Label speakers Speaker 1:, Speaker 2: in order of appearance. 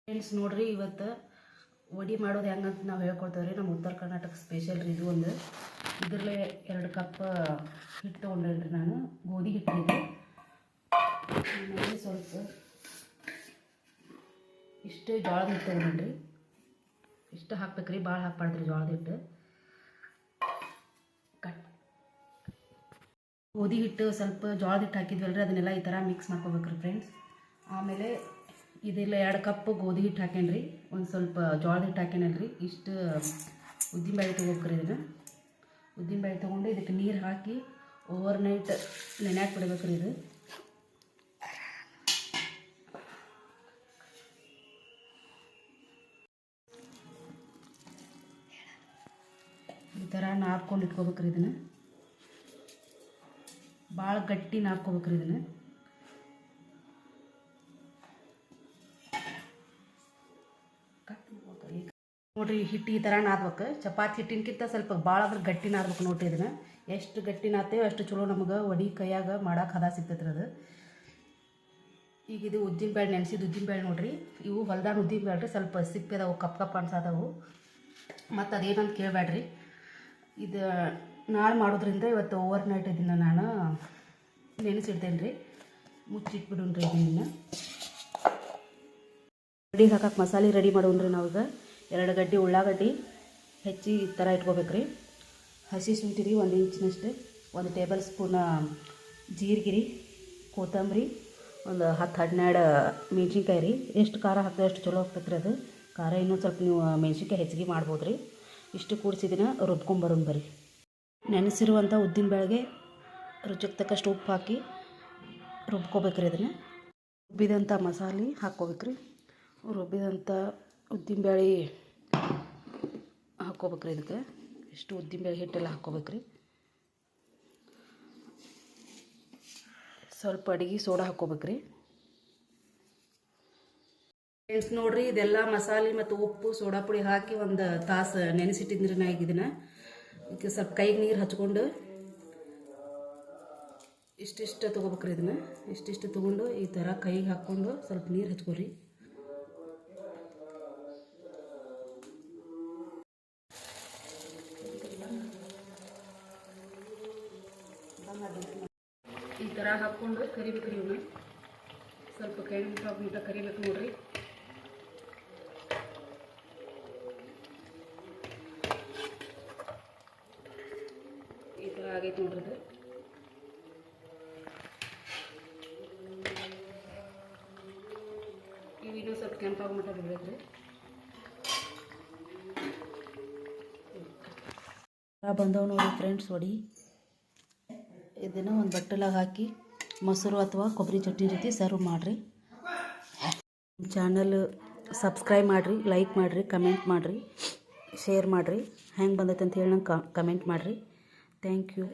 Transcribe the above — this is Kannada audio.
Speaker 1: ಫ್ರೆಂಡ್ಸ್ ನೋಡ್ರಿ ಇವತ್ತು ವಡಿ ಮಾಡೋದು ಹೆಂಗಂತ ನಾವು ಹೇಳ್ಕೊಡ್ತೇವೆ ರೀ. ನಮ್ಮ ಉತ್ತರ ಕರ್ನಾಟಕ ಸ್ಪೆಷಲ್ ರೀ ಇದು. ಒಂದು ಇದರಲ್ಲೇ 2 ಕಪ್ ಹಿಟ್ಟು ತೊಗೊಂಡ್ರಿ ನಾನು, ಗೋಧಿ ಹಿಟ್ಟು ಇದು. ಆಮೇಲೆ ಸ್ವಲ್ಪ ಇಷ್ಟು ಜೋಳದ ಹಿಟ್ಟು ತೊಗೊಂಡ್ರಿ, ಇಷ್ಟು ಹಾಕ್ಬೇಕ್ರಿ, ಭಾಳ ಹಾಕ್ಬಾರ್ದ್ರಿ ಜೋಳದ ಹಿಟ್ಟು. ಗೋಧಿ ಹಿಟ್ಟು ಸ್ವಲ್ಪ ಜೋಳದ ಹಿಟ್ಟು ಹಾಕಿದ್ವಲ್ರಿ, ಅದನ್ನೆಲ್ಲ ಈ ಥರ ಮಿಕ್ಸ್ ಮಾಡ್ಕೋಬೇಕ್ರಿ ಫ್ರೆಂಡ್ಸ್. ಆಮೇಲೆ ಇದೆಲ್ಲ 2 ಕಪ್ ಗೋಧಿ ಹಿಟ್ಟು ಹಾಕೇನ್ರಿ, ಒಂದು ಸ್ವಲ್ಪ ಜೋಳದ ಹಿಟ್ಟು ಹಾಕೇನಲ್ರಿ. ಇಷ್ಟು ಉದ್ದಿನಬೇಳೆ ತೊಗೋಬೇಕ್ರಿ. ಇದನ್ನು ಉದ್ದಿನಬೇಳೆ ತೊಗೊಂಡು ಇದಕ್ಕೆ ನೀರು ಹಾಕಿ ಓವರ್ ನೈಟ್ ನೆನೆಯಾಕೆ ಬಿಡಬೇಕ್ರಿ. ಇದು ಈ ಥರ ನಾದ್ಕೊಂಡು ಇಟ್ಕೋಬೇಕ್ರಿ. ಇದನ್ನು ಭಾಳ ಗಟ್ಟಿ ನಾದ್ಕೋಬೇಕ್ರಿ. ಇದನ್ನು ನೋಡಿರಿ, ಹಿಟ್ಟು ಈ ಥರ ನಾದ್ಬೇಕು. ಚಪಾತಿ ಹಿಟ್ಟಿನಕ್ಕಿಂತ ಸ್ವಲ್ಪ ಭಾಳ ಅಂದ್ರೆ ಗಟ್ಟಿ ನಾದ್ಬೇಕು ನೋಡಿರಿ. ಇದನ್ನು ಎಷ್ಟು ಗಟ್ಟಿ ನಾದ್ತೇವೆ ಅಷ್ಟು ಚಲೋ ನಮಗೆ ವಡಿ ಕೈಯಾಗ ಮಾಡೋಕೆ ಹದ ಸಿಗ್ತೈತ್ರಿ ಅದು. ಈಗ ಇದು ಉದ್ದಿನಬೇಳೆ, ನೆನೆಸಿದ ಉದ್ದಿನಬೇಳೆ ನೋಡಿರಿ. ಇವು ಹೊಲ್ದಾನ ಉದ್ದಿನಬೇಳೆ ರೀ, ಸ್ವಲ್ಪ ಸಿಪ್ಪೆ ಅದಾವು, ಕಪ್ ಕಪ್ ಅನ್ಸದವು. ಮತ್ತು ಅದೇನಂತ ಕೇಳಬೇಡ್ರಿ. ಇದು ನಾಳೆ ಮಾಡೋದ್ರಿಂದ ಇವತ್ತು ಓವರ್ ನೈಟ್ ಇದನ್ನು ನಾನು ನೆನೆಸಿಡ್ತೇನೆ ರೀ. ಮುಚ್ಚಿಟ್ಬಿಡೋಣ್ರಿ ಇದನ್ನು. ರೆಡಿ ಹಾಕಕ್ಕೆ ಮಸಾಲೆ ರೆಡಿ ಮಾಡೋಣ್ರಿ. ನಾವೀಗ 2 ಗಡ್ಡೆ ಉಳ್ಳಾಗಡ್ಡಿ ಹೆಚ್ಚಿ ಈ ಥರ ಇಟ್ಕೋಬೇಕ್ರಿ. ಹಸಿ ಶುಂಠಿ 1 ಇಂಚಿನಷ್ಟು, 1 ಟೇಬಲ್ ಸ್ಪೂನ್ ಜೀರಿಗೆ, ಕೊತ್ತಂಬರಿ, ಒಂದು 10-12 ಮೆಣಸಿನ್ಕಾಯಿ ರೀ. ಎಷ್ಟು ಖಾರ ಹಾಕಿದ್ರೆ ಅಷ್ಟು ಚಲೋ ಆಗ್ತೈತ್ರಿ ಅದು. ಖಾರ ಇನ್ನೂ ಸ್ವಲ್ಪ ನೀವು ಮೆಣಸಿನ್ಕಾಯಿ ಹೆಚ್ಚಿಗೆ ಮಾಡ್ಬೋದು ರೀ. ಇಷ್ಟು ಕೂಡಿಸಿದಿನ ರುಬ್ಕೊಂಬರೋಣ ಬರ್ರಿ. ನೆನೆಸಿರುವಂಥ ಉದ್ದಿನಬೇಳೆಗೆ ರುಚಿಗೆ ತಕ್ಕಷ್ಟು ಉಪ್ಪು ಹಾಕಿ ರುಬ್ಕೋಬೇಕ್ರಿ. ಇದನ್ನು ರುಬ್ಬಿದಂಥ ಮಸಾಲೆ ಹಾಕ್ಕೋಬೇಕ್ರಿ. ರುಬ್ಬಿದಂಥ ಉದ್ದಿನಬೇಳೆ ಹಾಕ್ಕೋಬೇಕ್ರಿ. ಇದಕ್ಕೆ ಇಷ್ಟು ಉದ್ದಿನಬೇಳೆ ಹಿಟ್ಟೆಲ್ಲ ಹಾಕ್ಕೋಬೇಕ್ರಿ. ಸ್ವಲ್ಪ ಅಡಿಗೆ ಸೋಡಾ ಹಾಕ್ಕೋಬೇಕ್ರಿ. ಫ್ರೆಂಡ್ಸ್ ನೋಡ್ರಿ, ಇದೆಲ್ಲ ಮಸಾಲೆ ಮತ್ತು ಉಪ್ಪು ಸೋಡಾ ಪುಡಿ ಹಾಕಿ 1 ತಾಸು ನೆನೆಸಿಟ್ಟಿದ್ರಿ ನಾ. ಈಗ ಇದನ್ನು ಈಗ ಸ್ವಲ್ಪ ಕೈಗೆ ನೀರು ಹಚ್ಕೊಂಡು ಇಷ್ಟಿಷ್ಟು ತೊಗೋಬೇಕ್ರಿ. ಇದನ್ನು ಇಷ್ಟಿಷ್ಟು ತೊಗೊಂಡು ಈ ಥರ ಕೈಗೆ ಹಾಕ್ಕೊಂಡು ಸ್ವಲ್ಪ ನೀರು ಹಚ್ಕೊರಿ. ಈ ಥರ ಹಾಕ್ಕೊಂಡು ಕರಿಬೇಕ್ರಿ. ಇವನ್ನ ಸ್ವಲ್ಪ ಕೈ ಮುಟ್ಟ ಕರಿಬೇಕು ನೋಡ್ರಿ. ಈ ಥರ ಆಗೈತೆ ನೋಡ್ರಿ. ಇದು ಇನ್ನೂ ಸ್ವಲ್ಪ ಕೆಂಪಾಗಿ ಮಟ್ಟ ಬಿಡ್ಬೇಕ್ರಿ. ಬಂದವು ನೋಡಿ ಫ್ರೆಂಡ್ಸ್ ವಡಿ. ಇದನ್ನು ಒಂದು ಬಟ್ಟಲಾಗ ಹಾಕಿ ಮೊಸರು ಅಥವಾ ಕೊಬ್ಬರಿ ಚಟ್ನಿ ಜೊತೆ ಸರ್ವ್ ಮಾಡಿರಿ. ಚಾನಲ್ ಸಬ್ಸ್ಕ್ರೈಬ್ ಮಾಡಿರಿ, ಲೈಕ್ ಮಾಡಿರಿ, ಕಮೆಂಟ್ ಮಾಡಿರಿ, ಶೇರ್ ಮಾಡಿರಿ. ಹೆಂಗೆ ಬಂದೈತೆ ಅಂತ ಹೇಳಿ ನಂಗೆ ಕಮೆಂಟ್ ಮಾಡಿರಿ. Thank you.